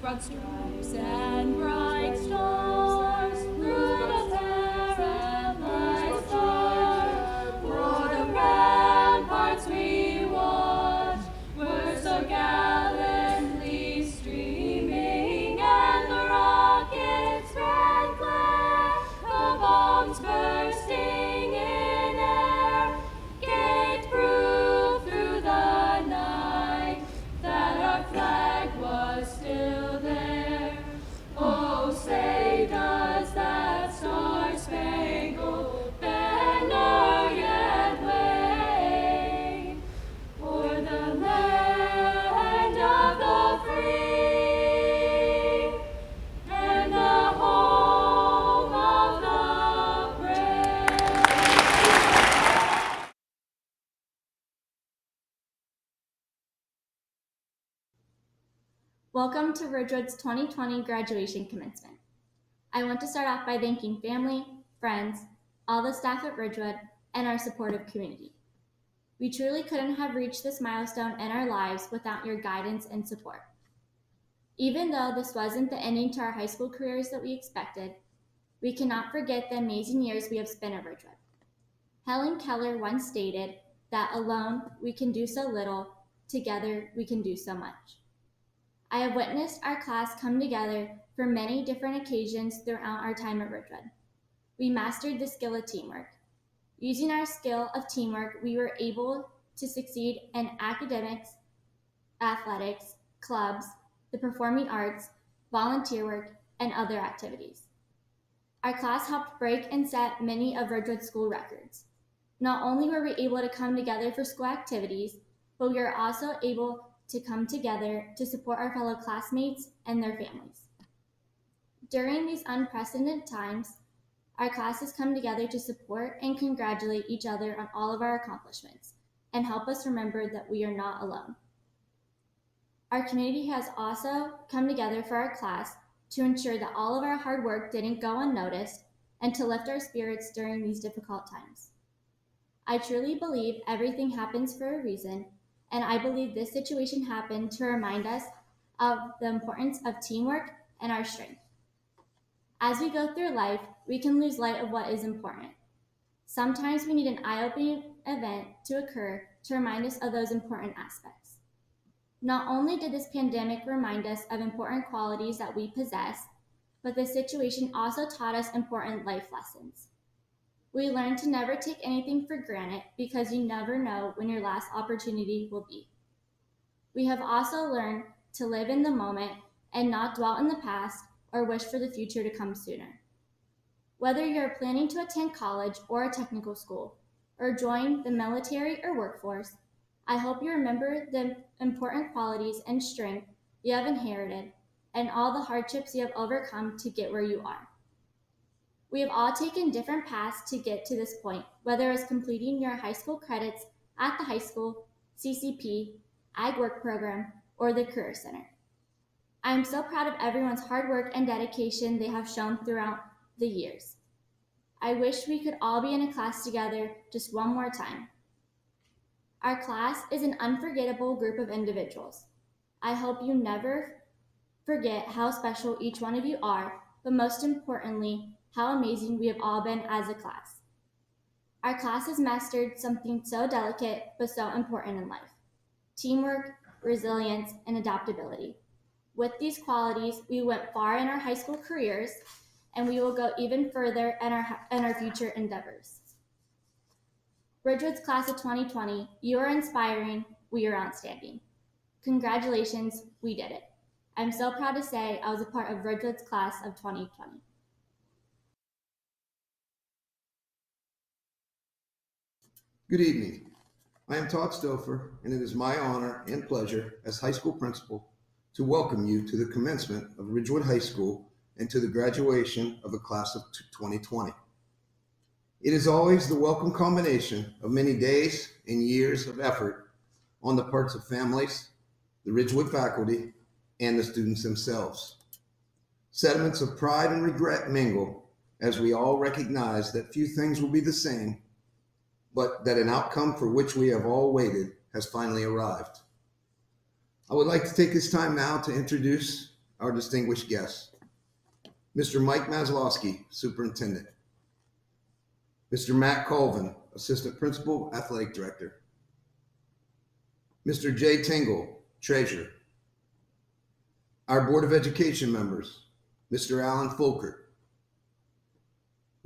broad stripes and bright stars through the perilous fight. For the ramparts we watched were so gallantly streaming, and the rockets' red glare, the bombs bursting in air, gave proof through the night that our flag was still there. Oh, say does that star-spangled banner yet wave o'er the land of the free and the home of the brave. Welcome to Ridgewood's 2020 graduation commencement. I want to start off by thanking family, friends, all the staff at Ridgewood, and our supportive community. We truly couldn't have reached this milestone in our lives without your guidance and support. Even though this wasn't the ending to our high school careers that we expected, we cannot forget the amazing years we have spent at Ridgewood. Helen Keller once stated that alone we can do so little, together we can do so much. I have witnessed our class come together for many different occasions throughout our time at Ridgewood. We mastered the skill of teamwork. Using our skill of teamwork, we were able to succeed in academics, athletics, clubs, the performing arts, volunteer work, and other activities. Our class helped break and set many of Ridgewood's school records. Not only were we able to come together for school activities, but we were also able to come together to support our fellow classmates and their families. During these unprecedented times, our class has come together to support and congratulate each other on all of our accomplishments and help us remember that we are not alone. Our community has also come together for our class to ensure that all of our hard work didn't go unnoticed and to lift our spirits during these difficult times. I truly believe everything happens for a reason, and I believe this situation happened to remind us of the importance of teamwork and our strength. As we go through life, we can lose sight of what is important. Sometimes we need an eye-opening event to occur to remind us of those important aspects. Not only did this pandemic remind us of important qualities that we possess, but this situation also taught us important life lessons. We learned to never take anything for granted because you never know when your last opportunity will be. We have also learned to live in the moment and not dwell in the past or wish for the future to come sooner. Whether you're planning to attend college or a technical school, or join the military or workforce, I hope you remember the important qualities and strength you have inherited and all the hardships you have overcome to get where you are. We have all taken different paths to get to this point, whether it's completing your high school credits at the high school, CCP, Ag Work Program, or the Career Center. I am so proud of everyone's hard work and dedication they have shown throughout the years. I wish we could all be in a class together just one more time. Our class is an unforgettable group of individuals. I hope you never forget how special each one of you are, but most importantly, how amazing we have all been as a class. Our class has mastered something so delicate but so important in life: teamwork, resilience, and adaptability. With these qualities, we went far in our high school careers, and we will go even further in our future endeavors. Ridgewood's class of 2020, you are inspiring, we are outstanding. Congratulations, we did it. I'm so proud to say I was a part of Ridgewood's class of 2020. Good evening. I am Todd Stouffer, and it is my honor and pleasure as high school principal to welcome you to the commencement of Ridgewood High School and to the graduation of the class of 2020. It is always the welcome combination of many days and years of effort on the parts of families, the Ridgewood faculty, and the students themselves. Sentiments of pride and regret mingle as we all recognize that few things will be the same, but that an outcome for which we have all waited has finally arrived. I would like to take this time now to introduce our distinguished guests. Mr. Mike Maslowski, Superintendent. Mr. Matt Colvin, Assistant Principal, Athletic Director. Mr. Jay Tingle, Treasurer. Our Board of Education members, Mr. Alan Folkert,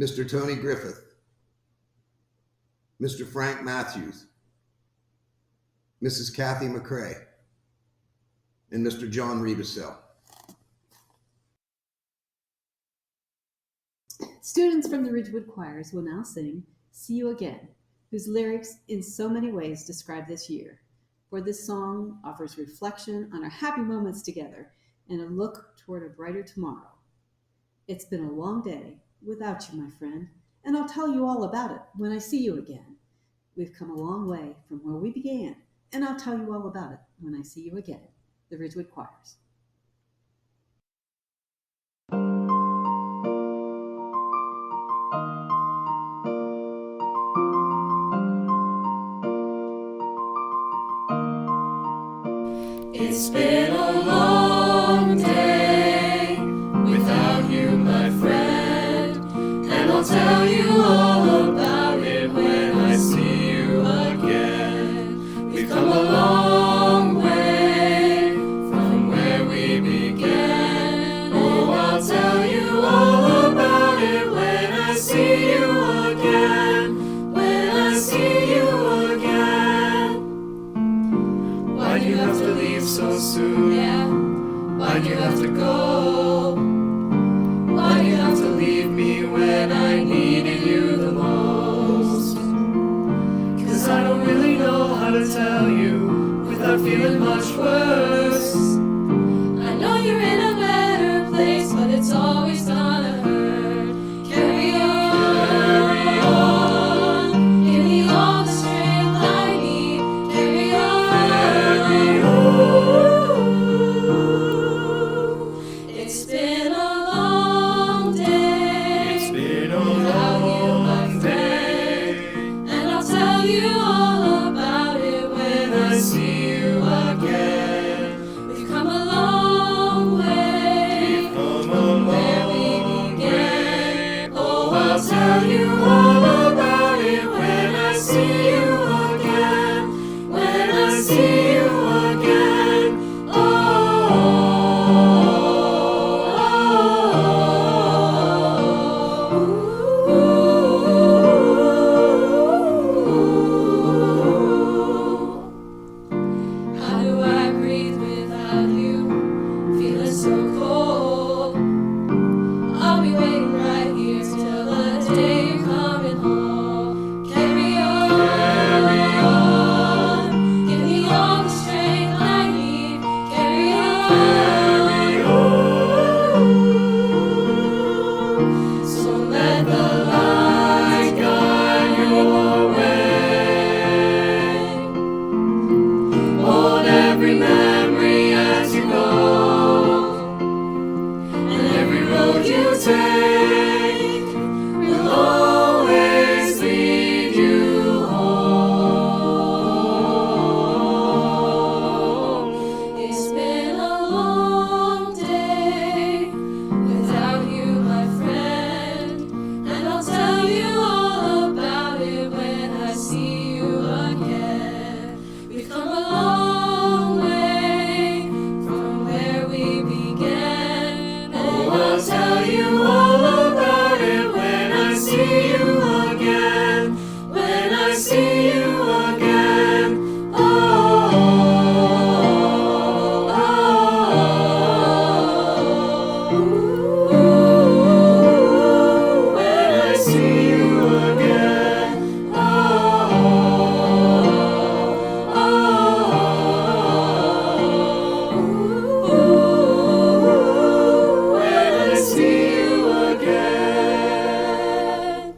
Mr. Tony Griffith, Mr. Frank Matthews, Mrs. Kathy McCrae, and Mr. John Rebusel. Students from the Ridgewood choirs will now sing See You Again, whose lyrics in so many ways describe this year. For this song offers reflection on our happy moments together and a look toward a brighter tomorrow. It's been a long day without you, my friend, and I'll tell you all about it when I see you again. We've come a long way from where we began, and I'll tell you all about it when I see you again. The Ridgewood Choirs. It's been a long day without you, my friend, and I'll tell you all about it when I see you again. We've come a long way from where we began. Oh, I'll tell you all about it when I see you again. When I see you again. Why'd you have to leave so soon? Yeah. Why'd you have to go? Why'd you have to leave me when I needed you the most? 'Cause I don't really know how to tell you without feeling much worse. I know you're in a better place, but it's always gonna hurt. Carry on. Give me all the strength I need. Carry on. Carry on. It's been a long day. It's been a long day. And I'll tell you all about it when I see you again. We've come a long way. We've come a long way. Oh, I'll tell you all about it when I see you again. When I see you again. How do I breathe without you? Feeling so cold. I'll be waiting right here till the day you're coming home. Carry on. Carry on. Give me all the strength I need. Carry on. Carry on. So let the light guide your way. Hold every memory as you go, and every road you take will always lead you home. It's been a long day without you, my friend, and I'll tell you all about it when I see you again. We've come a long way from where we began. Oh, I'll tell you all about it when I see you again. When I see you again. When I see you again. When I see you again.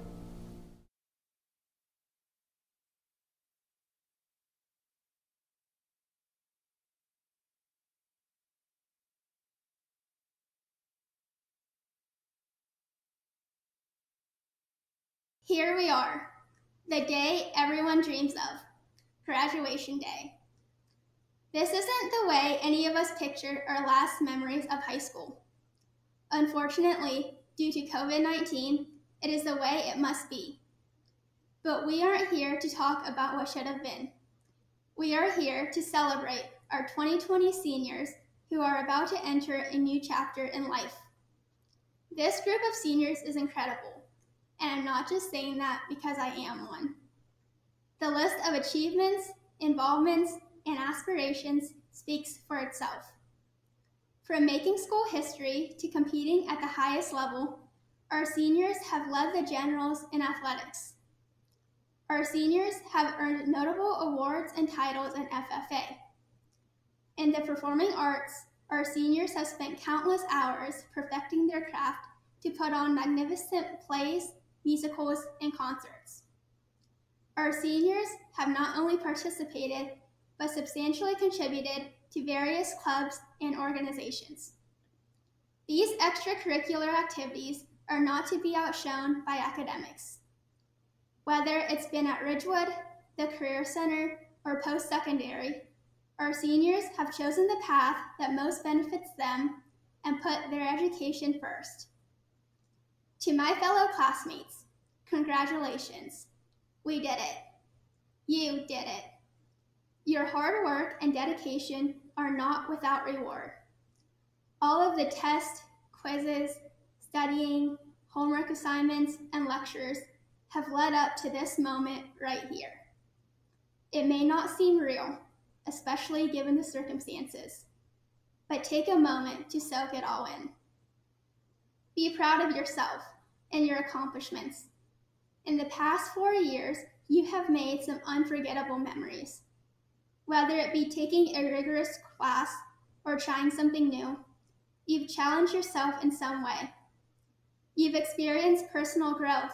Here we are, the day everyone dreams of, graduation day. This isn't the way any of us pictured our last memories of high school. Unfortunately, due to COVID-19, it is the way it must be. But we aren't here to talk about what should have been. We are here to celebrate our 2020 seniors who are about to enter a new chapter in life. This group of seniors is incredible, and I'm not just saying that because I am one. The list of achievements, involvements, and aspirations speaks for itself. From making school history to competing at the highest level, our seniors have led the generals in athletics. Our seniors have earned notable awards and titles in FFA. In the performing arts, our seniors have spent countless hours perfecting their craft to put on magnificent plays, musicals, and concerts. Our seniors have not only participated, but substantially contributed to various clubs and organizations. These extracurricular activities are not to be outshone by academics. Whether it's been at Ridgewood, the Career Center, or post-secondary, our seniors have chosen the path that most benefits them and put their education first. To my fellow classmates, congratulations. We did it. You did it. Your hard work and dedication are not without reward. All of the tests, quizzes, studying, homework assignments, and lectures have led up to this moment right here. It may not seem real, especially given the circumstances, but take a moment to soak it all in. Be proud of yourself and your accomplishments. In the past 4 years, you have made some unforgettable memories. Whether it be taking a rigorous class or trying something new, you've challenged yourself in some way. You've experienced personal growth,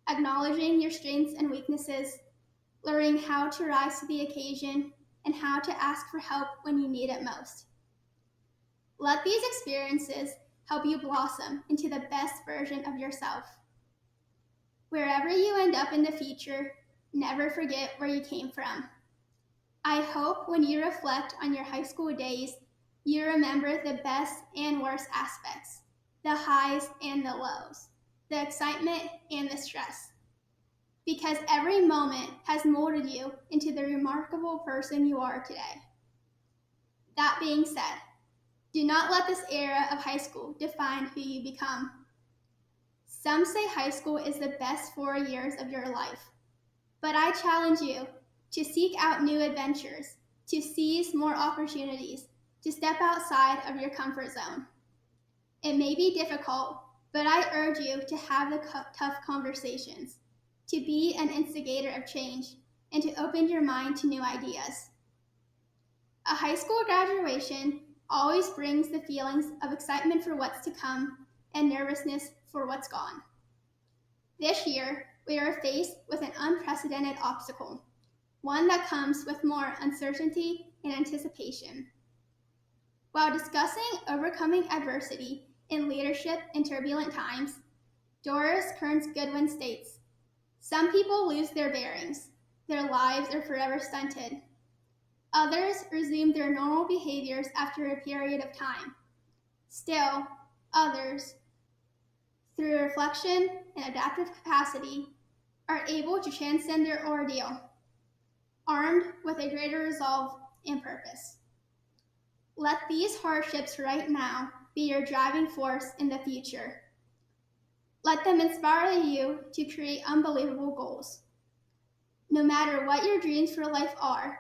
acknowledging your strengths and weaknesses, learning how to rise to the occasion, and how to ask for help when you need it most. Let these experiences help you blossom into the best version of yourself. Wherever you end up in the future, never forget where you came from. I hope when you reflect on your high school days, you remember the best and worst aspects, the highs and the lows, the excitement and the stress. Because every moment has molded you into the remarkable person you are today. That being said, do not let this era of high school define who you become. Some say high school is the best 4 years of your life, but I challenge you to seek out new adventures, to seize more opportunities, to step outside of your comfort zone. It may be difficult, but I urge you to have the tough conversations, to be an instigator of change, and to open your mind to new ideas. A high school graduation always brings the feelings of excitement for what's to come and nervousness for what's gone. This year, we are faced with an unprecedented obstacle, one that comes with more uncertainty and anticipation. While discussing overcoming adversity in leadership in turbulent times, Doris Kearns Goodwin states, "Some people lose their bearings. Their lives are forever stunted. Others resume their normal behaviors after a period of time. Still, others, through reflection and adaptive capacity, are able to transcend their ordeal, armed with a greater resolve and purpose. Let these hardships right now be your driving force in the future. Let them inspire you to create unbelievable goals. No matter what your dreams for life are,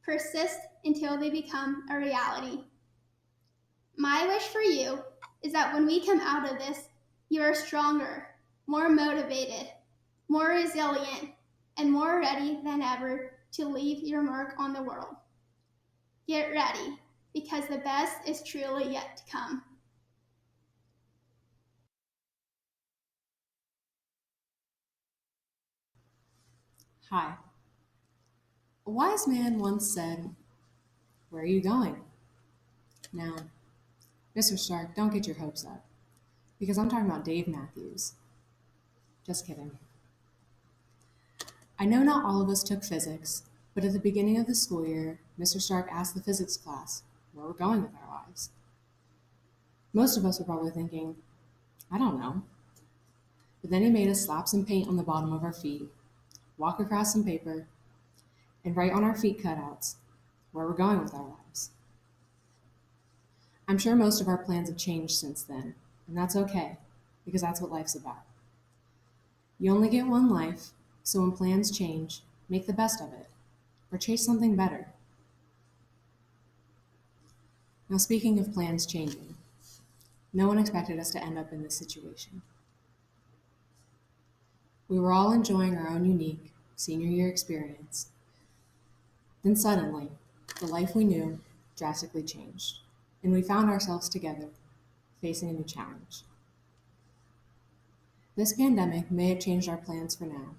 persist until they become a reality. My wish for you is that when we come out of this, you are stronger, more motivated, more resilient, and more ready than ever to leave your mark on the world. Get ready, because the best is truly yet to come." Hi. A wise man once said, "Where are you going?" Now, Mr. Stark, don't get your hopes up, because I'm talking about Dave Matthews. Just kidding. I know not all of us took physics, But at the beginning of the school year, Mr. Stark asked the physics class where we're going with our lives. Most of us were probably thinking, I don't know. But then he made us slap some paint on the bottom of our feet, walk across some paper, and write on our feet cutouts where we're going with our lives. I'm sure most of our plans have changed since then, and that's okay, because that's what life's about. You only get one life, so when plans change, make the best of it, or chase something better. Now, speaking of plans changing, no one expected us to end up in this situation. We were all enjoying our own unique senior year experience. Then suddenly, the life we knew drastically changed, and we found ourselves together, facing a new challenge. This pandemic may have changed our plans for now,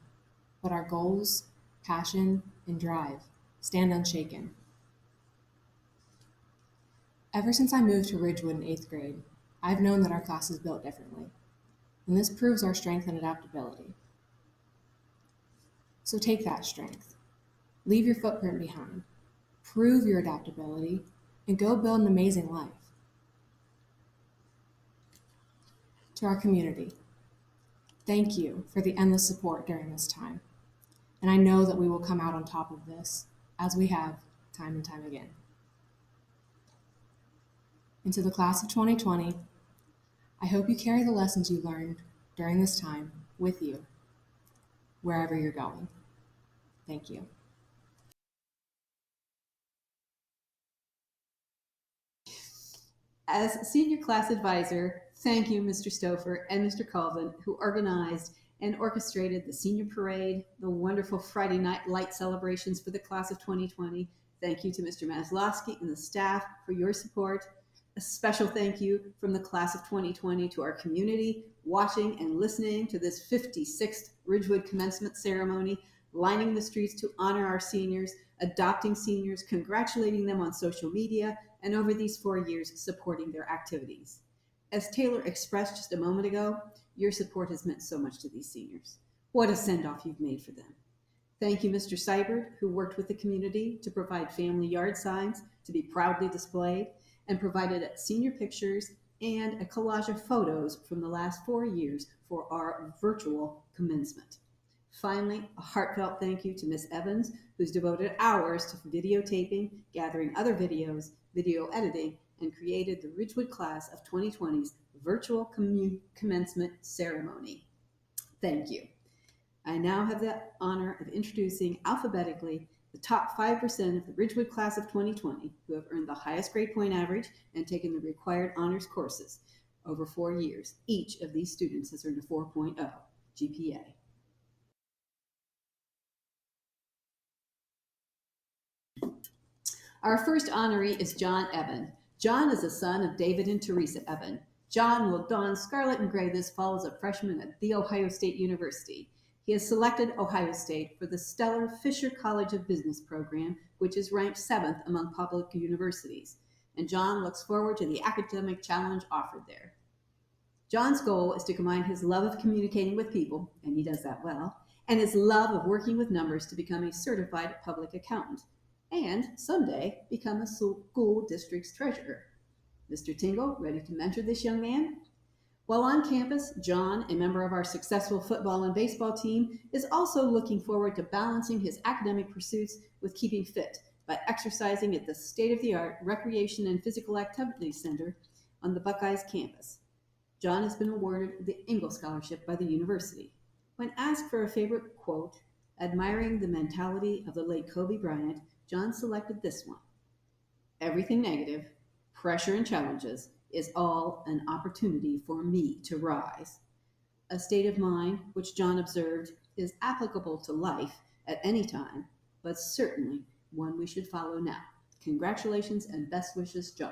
but our goals, passion, and drive stand unshaken. Ever since I moved to Ridgewood in 8th grade, I've known that our class is built differently, and this proves our strength and adaptability. So take that strength, leave your footprint behind, prove your adaptability, and go build an amazing life. To our community, thank you for the endless support during this time, and I know that we will come out on top of this, as we have time and time again. And to the class of 2020, I hope you carry the lessons you learned during this time with you, wherever you're going. Thank you. As senior class advisor, thank you, Mr. Stouffer and Mr. Colvin, who organized and orchestrated the senior parade, the wonderful Friday night light celebrations for the class of 2020. Thank you to Mr. Maslowski and the staff for your support. A special thank you from the class of 2020 to our community watching and listening to this 56th Ridgewood Commencement Ceremony, lining the streets to honor our seniors, adopting seniors, congratulating them on social media, and over these 4 years, supporting their activities. As Taylor expressed just a moment ago, your support has meant so much to these seniors. What a send-off you've made for them. Thank you, Mr. Seibert, who worked with the community to provide family yard signs to be proudly displayed and provided senior pictures and a collage of photos from the last 4 years for our virtual commencement. Finally, a heartfelt thank you to Ms. Evans, who's devoted hours to videotaping, gathering other videos, video editing, and created the Ridgewood class of 2020's virtual commencement ceremony. Thank you. I now have the honor of introducing alphabetically the top 5% of the Ridgewood class of 2020 who have earned the highest grade point average and taken the required honors courses over 4 years. Each of these students has earned a 4.0 GPA. Our first honoree is John Evan. John is the son of David and Teresa Evan. John will don scarlet and gray this fall as a freshman at The Ohio State University. He has selected Ohio State for the stellar Fisher College of Business program, which is ranked 7th among public universities. And John looks forward to the academic challenge offered there. John's goal is to combine his love of communicating with people, and he does that well, and his love of working with numbers to become a certified public accountant, and someday become a school district's treasurer. Mr. Tingle, ready to mentor this young man? While on campus, John, a member of our successful football and baseball team, is also looking forward to balancing his academic pursuits with keeping fit by exercising at the state-of-the-art Recreation and Physical Activity Center on the Buckeyes campus. John has been awarded the Ingle Scholarship by the university. When asked for a favorite quote, admiring the mentality of the late Kobe Bryant, John selected this one. Everything negative, pressure and challenges, is all an opportunity for me to rise. A state of mind which John observed is applicable to life at any time, but certainly one we should follow now. Congratulations and best wishes, John.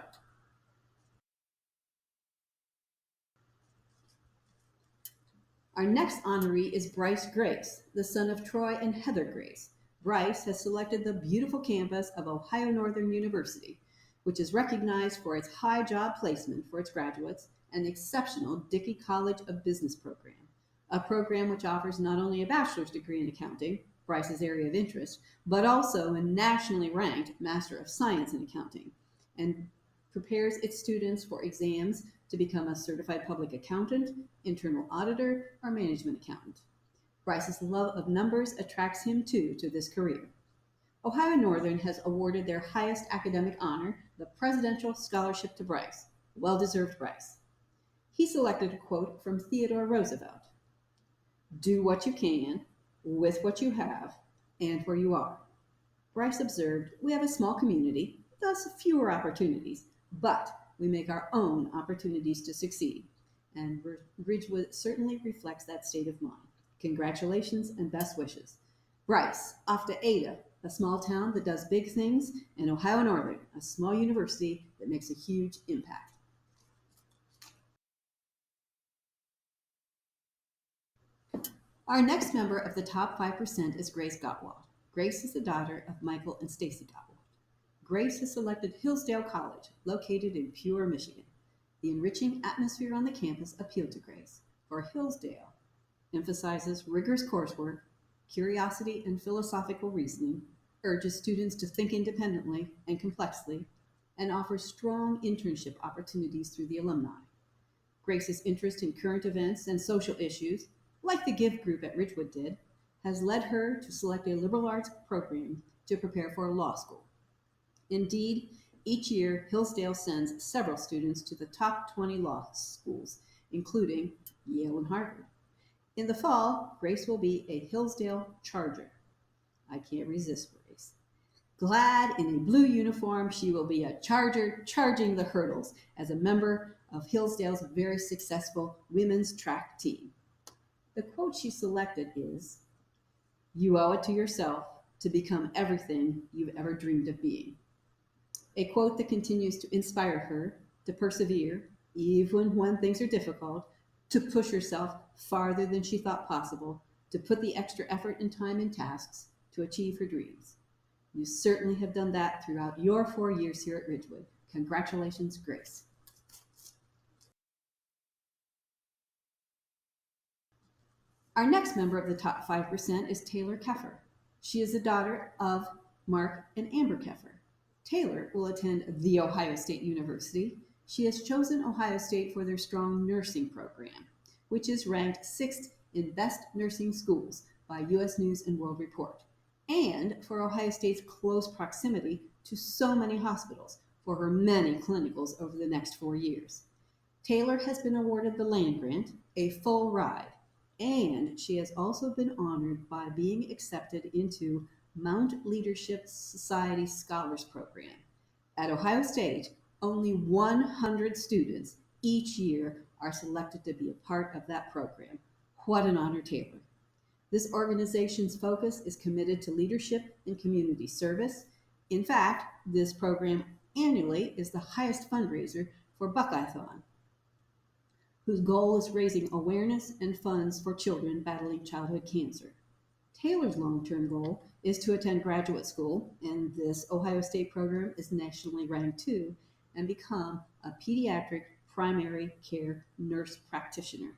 Our next honoree is Bryce Grace, the son of Troy and Heather Grace. Bryce has selected the beautiful campus of Ohio Northern University, which is recognized for its high job placement for its graduates and the exceptional Dickey College of Business program, a program which offers not only a bachelor's degree in accounting, Bryce's area of interest, but also a nationally ranked Master of Science in Accounting, and prepares its students for exams to become a certified public accountant, internal auditor, or management accountant. Bryce's love of numbers attracts him too to this career. Ohio Northern has awarded their highest academic honor, the Presidential Scholarship to Bryce. Well-deserved, Bryce. He selected a quote from Theodore Roosevelt. "Do what you can, with what you have, and where you are." Bryce observed, "We have a small community, thus fewer opportunities, but we make our own opportunities to succeed." And Ridgewood certainly reflects that state of mind. Congratulations and best wishes. Bryce, off to Ada, a small town that does big things, and Ohio Northern, a small university that makes a huge impact. Our next member of the top 5% is Grace Gottwald. Grace is the daughter of Michael and Stacy Gottwald. Grace has selected Hillsdale College, located in Pure, Michigan. The enriching atmosphere on the campus appealed to Grace, for Hillsdale emphasizes rigorous coursework, curiosity and philosophical reasoning, urges students to think independently and complexly, and offers strong internship opportunities through the alumni. Grace's interest in current events and social issues, like the Give group at Ridgewood did, has led her to select a liberal arts program to prepare for law school. Indeed, each year, Hillsdale sends several students to the top 20 law schools, including Yale and Harvard. In the fall, Grace will be a Hillsdale Charger. I can't resist Grace. Glad in a blue uniform, she will be a Charger charging the hurdles as a member of Hillsdale's very successful women's track team. The quote she selected is, "You owe it to yourself to become everything you've ever dreamed of being." A quote that continues to inspire her to persevere, even when things are difficult, to push herself farther than she thought possible, to put the extra effort and time in tasks to achieve her dreams. You certainly have done that throughout your 4 years here at Ridgewood. Congratulations, Grace. Our next member of the top 5% is Taylor Keffer. She is the daughter of Mark and Amber Keffer. Taylor will attend The Ohio State University. She has chosen Ohio State for their strong nursing program, which is ranked 6th in best nursing schools by U.S. News and World Report, and for Ohio State's close proximity to so many hospitals for her many clinicals over the next 4 years. Taylor has been awarded the land grant, a full ride, and she has also been honored by being accepted into Mount Leadership Society Scholars Program. At Ohio State, only 100 students each year are selected to be a part of that program. What an honor, Taylor. This organization's focus is committed to leadership and community service. In fact, this program annually is the highest fundraiser for Buckeye-thon, whose goal is raising awareness and funds for children battling childhood cancer. Taylor's long-term goal is to attend graduate school, and this Ohio State program is nationally ranked too, and become a pediatric primary care nurse practitioner.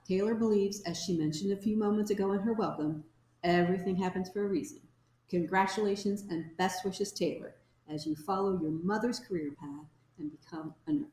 Taylor believes, as she mentioned a few moments ago in her welcome, everything happens for a reason. Congratulations and best wishes, Taylor, as you follow your mother's career path and become a nurse.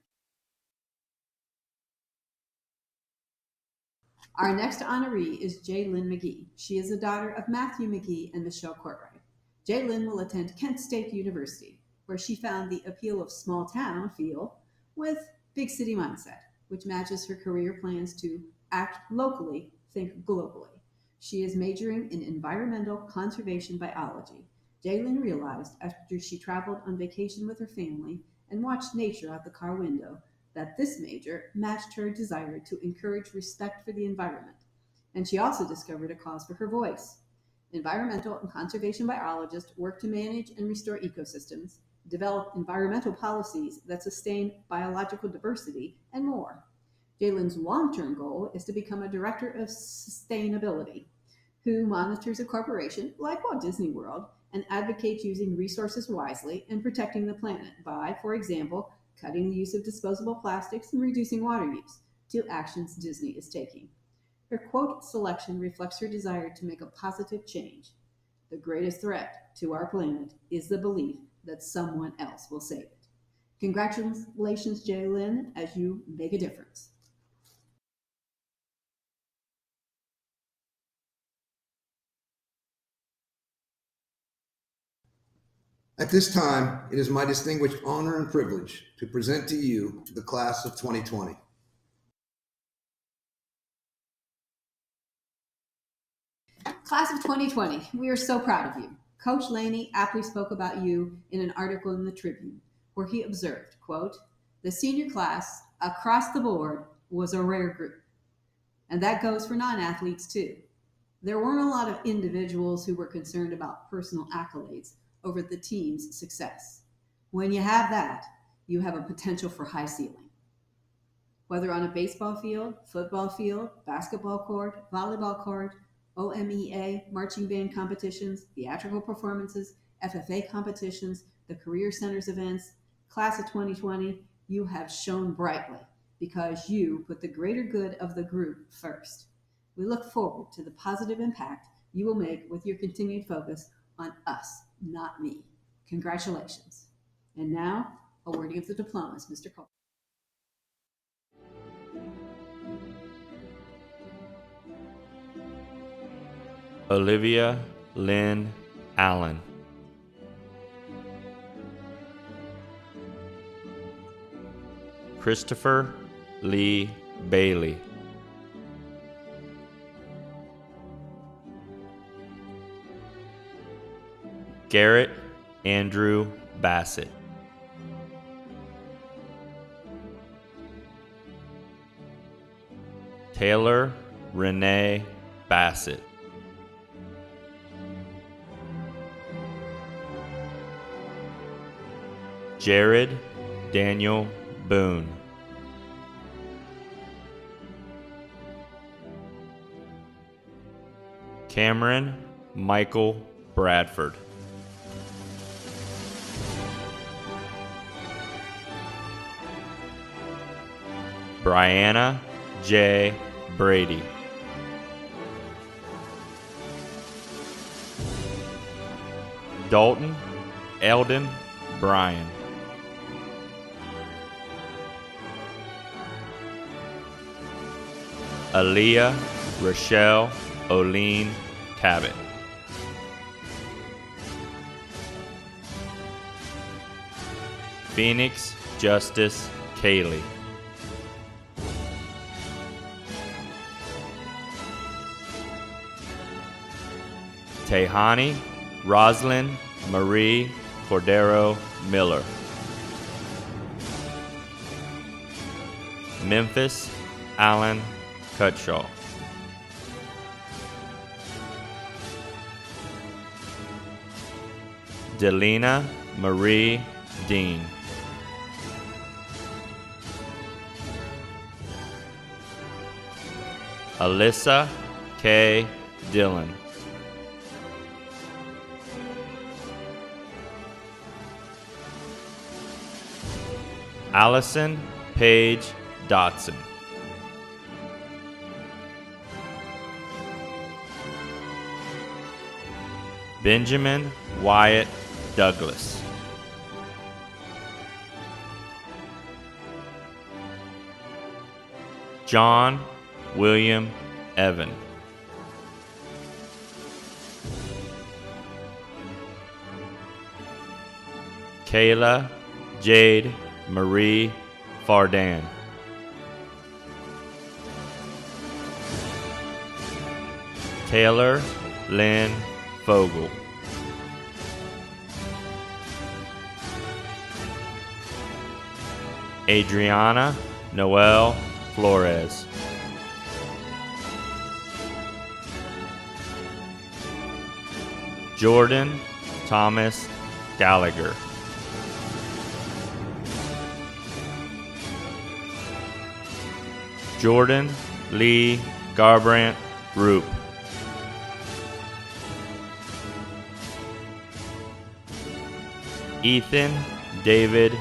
Our next honoree is Jaylyn McGee. She is the daughter of Matthew McGee and Michelle Courtwright. Jaylyn will attend Kent State University, where she found the appeal of small town feel with big city mindset, which matches her career plans to act locally, think globally. She is majoring in environmental conservation biology. Jaylyn realized after she traveled on vacation with her family and watched nature out the car window that this major matched her desire to encourage respect for the environment. And she also discovered a cause for her voice. Environmental and conservation biologists work to manage and restore ecosystems, develop environmental policies that sustain biological diversity, and more. Jaylyn's long-term goal is to become a director of sustainability, who monitors a corporation like Walt Disney World and advocates using resources wisely and protecting the planet by, for example, cutting the use of disposable plastics and reducing water use, 2 actions Disney is taking. Her quote selection reflects her desire to make a positive change. The greatest threat to our planet is the belief that someone else will save it. Congratulations, Jaylyn, as you make a difference. At this time, it is my distinguished honor and privilege to present to you the class of 2020. Class of 2020, we are so proud of you. Coach Laney aptly spoke about you in an article in the Tribune, where he observed, quote, "The senior class across the board was a rare group." And that goes for non-athletes too. There weren't a lot of individuals who were concerned about personal accolades over the team's success. When you have that, you have a potential for high ceiling. Whether on a baseball field, football field, basketball court, volleyball court, OMEA, marching band competitions, theatrical performances, FFA competitions, the Career Center's events, Class of 2020, you have shone brightly because you put the greater good of the group first. We look forward to the positive impact you will make with your continued focus on us, not me. Congratulations. And now, awarding of the diplomas, Mr. Cole. Olivia Lynn Allen. Christopher Lee Bailey. Garrett Andrew Bassett. Taylor Renee Bassett. Jared Daniel Boone. Cameron Michael Bradford. Brianna J. Brady. Dalton Eldon Bryan. Aaliyah Rochelle Oline Cabot. Phoenix Justice Kaylee. Tehani Roslyn Marie Cordero Miller. Memphis Allen Cutshaw. Delina Marie Dean. Alyssa K. Dillon. Allison Paige Dotson. Benjamin Wyatt Douglas. John William Evan. Kayla Jade Marie Fardan. Taylor Lynn Fogel. Adriana Noel Flores. Jordan Thomas Gallagher. Jordan Lee Garbrandt Roop. Ethan David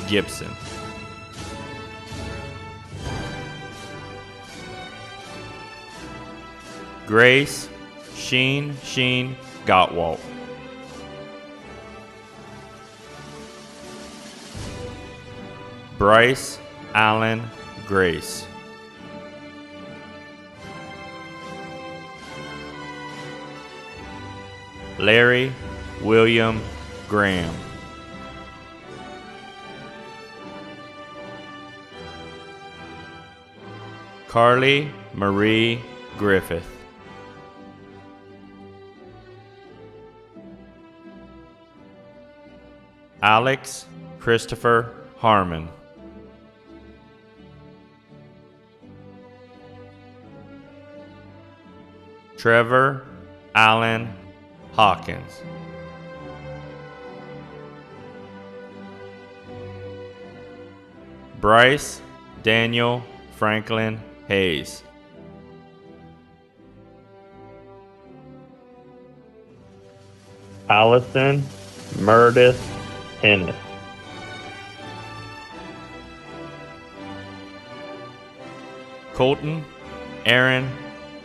Gibson. Grace Sheen Gottwalt. Bryce Allen Grace. Larry William Graham. Carly Marie Griffith. Alex Christopher Harmon. Trevor Allen Hawkins. Bryce Daniel Franklin Hayes. Allison Meredith Hennis. Colton Aaron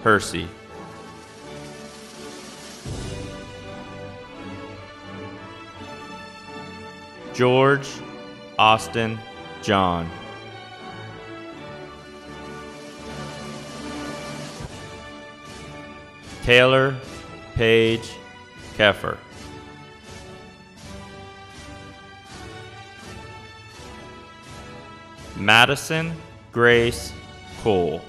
Hersey. George Austin John. Taylor Paige Keffer. Madison Grace Cole.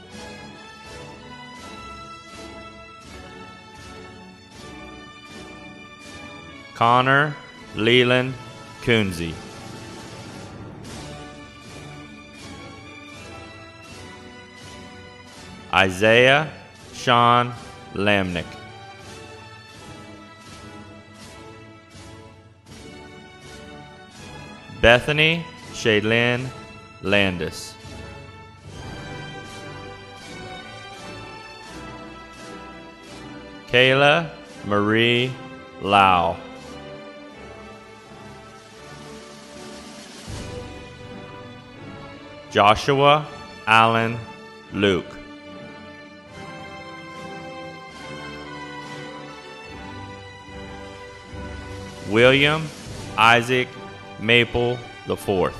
Connor Leland Coonsey. Isaiah Sean Lamnick. Bethany Shaylin Landis. Kayla Marie Lau. Joshua Allen Luke. William Isaac Maple IV.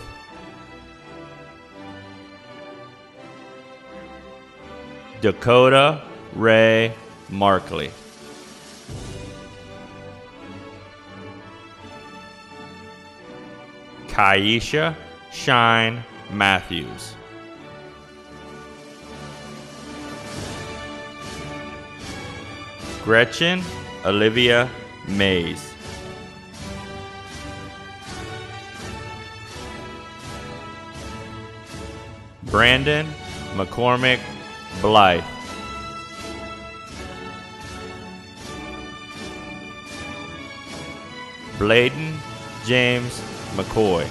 Dakota Ray Markley. Kaisha Shine Matthews. Gretchen Olivia Mays. Brandon McCormick Blythe. Bladen James McCoy.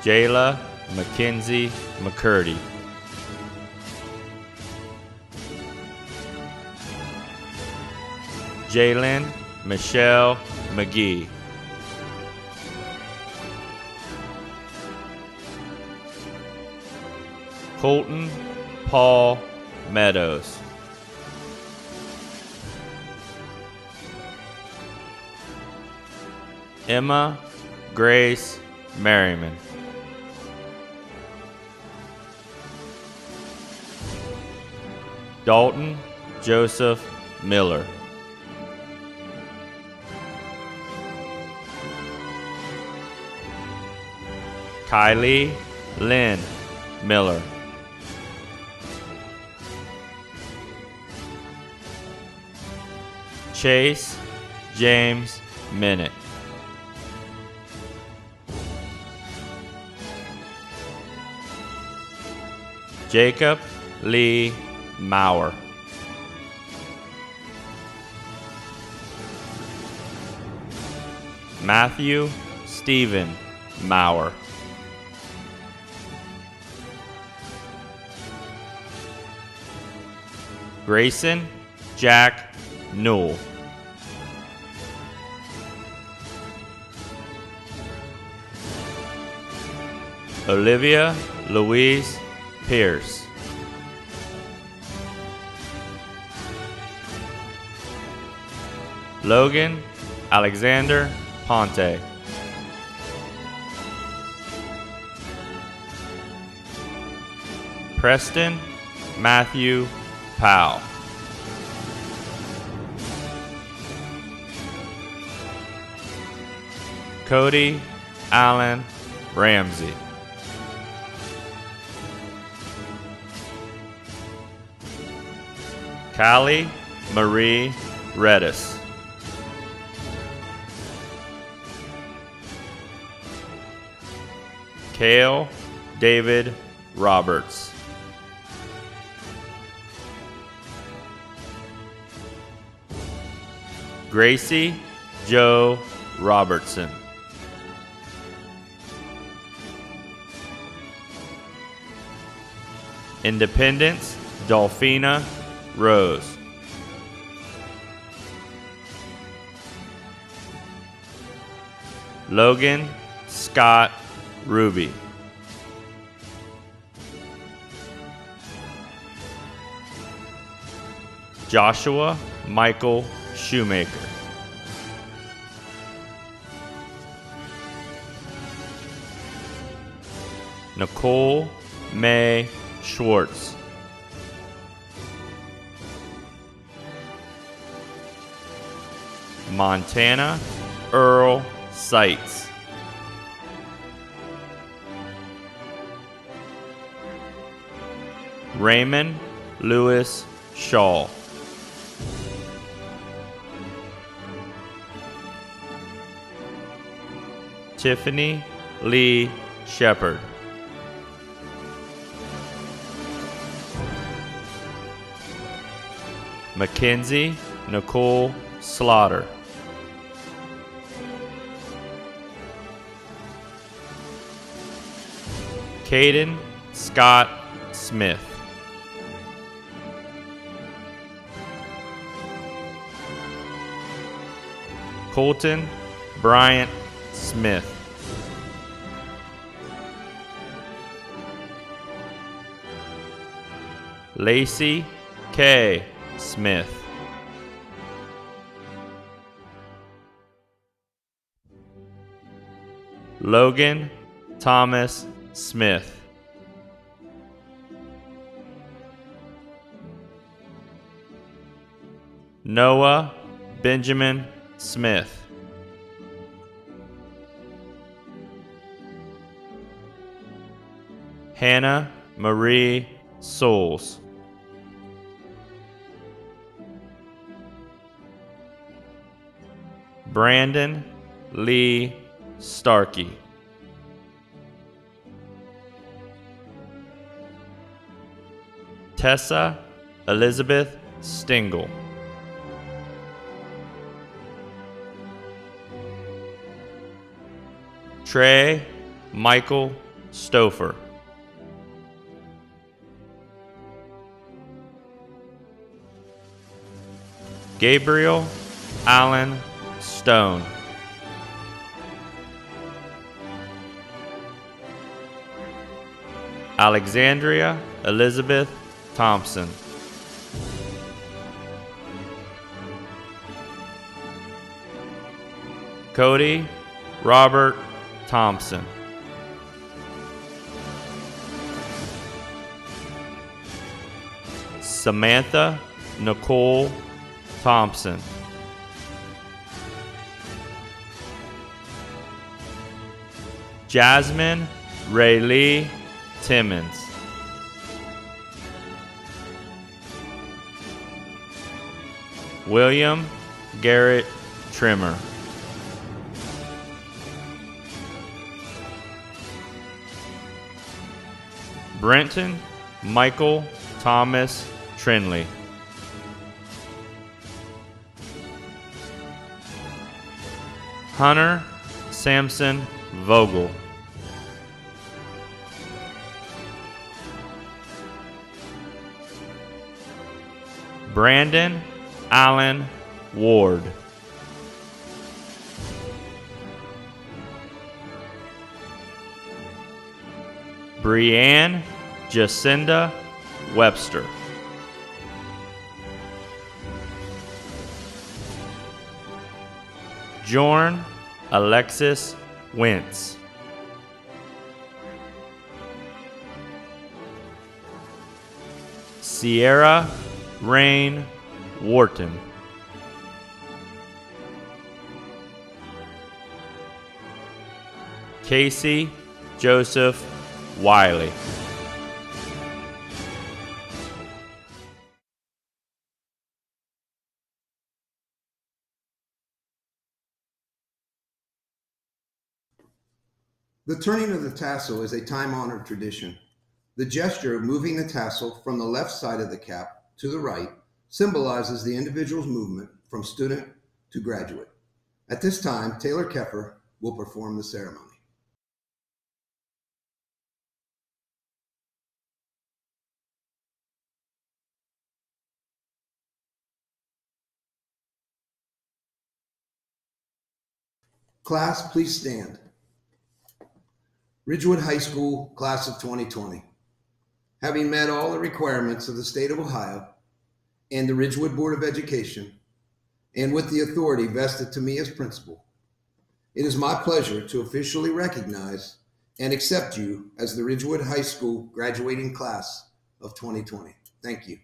Jayla Mackenzie McCurdy. Jalen Michelle McGee. Colton Paul Meadows. Emma Grace Merriman. Dalton Joseph Miller. Kylie Lynn Miller. Chase James Minute. Jacob Lee Maurer. Matthew Stephen Maurer. Grayson Jack Newell. Olivia Louise Pierce. Logan Alexander Ponte. Preston Matthew Powell. Cody Allen Ramsey. Callie Marie Redis. Cale David Roberts. Gracie Joe Robertson. Independence Dolphina Rose. Logan Scott Ruby. Joshua Michael Shoemaker. Nicole May Schwartz. Montana Earl Seitz. Raymond Lewis Shaw. Tiffany Lee Shepard. Mackenzie Nicole Slaughter. Caden Scott Smith. Colton Bryant Smith. Lacey K. Smith. Logan Thomas Smith. Noah Benjamin Smith. Hannah Marie Souls. Brandon Lee Starkey. Tessa Elizabeth Stingle. Trey Michael Stouffer. Gabriel Allen Stone. Alexandria Elizabeth Thompson. Cody Robert Thompson. Samantha Nicole Thompson. Jasmine Raylee Timmons. William Garrett Trimmer. Brenton Michael Thomas Trinley. Hunter Samson Vogel. Brandon Allen Ward. Brianne Jacinda Webster. Jorn Alexis Wentz. Sierra Rain Wharton. Casey Joseph Wiley. The turning of the tassel is a time-honored tradition. The gesture of moving the tassel from the left side of the cap to the right symbolizes the individual's movement from student to graduate. At this time, Taylor Keffer will perform the ceremony. Class, please stand. Ridgewood High School, class of 2020. Having met all the requirements of the state of Ohio and the Ridgewood Board of Education, and with the authority vested to me as principal, it is my pleasure to officially recognize and accept you as the Ridgewood High School graduating class of 2020. Thank you.